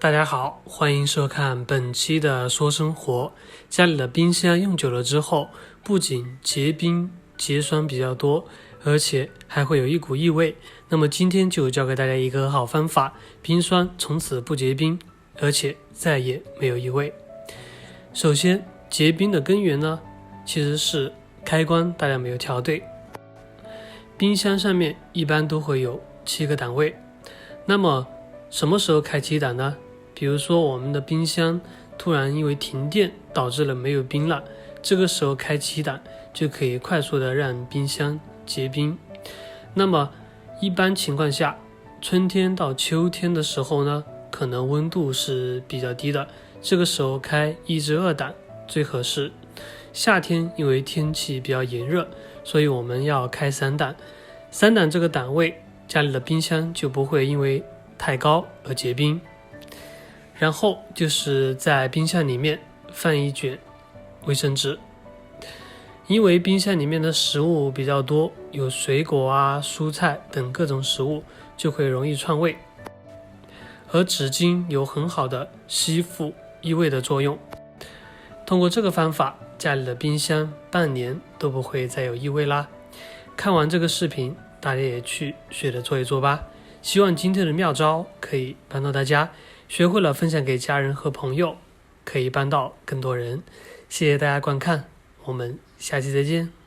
大家好，欢迎收看本期的说生活。家里的冰箱用久了之后，不仅结冰结霜比较多，而且还会有一股异味。那么今天就教给大家一个好方法，冰霜从此不结冰，而且再也没有异味。首先，结冰的根源呢，其实是开关大家没有调对。冰箱上面一般都会有7个档位，那么什么时候开启档呢？比如说我们的冰箱突然因为停电导致了没有冰了，这个时候开启档就可以快速的让冰箱结冰。那么一般情况下，春天到秋天的时候呢，可能温度是比较低的，这个时候开1至2档最合适。夏天因为天气比较炎热，所以我们要开3档。3档这个档位，家里的冰箱就不会因为太高而结冰。然后就是在冰箱里面放一卷卫生纸，因为冰箱里面的食物比较多，有水果啊、蔬菜等各种食物，就会容易串味，而纸巾有很好的吸附异味的作用。通过这个方法，家里的冰箱半年都不会再有异味啦。看完这个视频，大家也去学着做一做吧。希望今天的妙招可以帮到大家，学会了分享给家人和朋友，可以帮到更多人。谢谢大家观看，我们下期再见。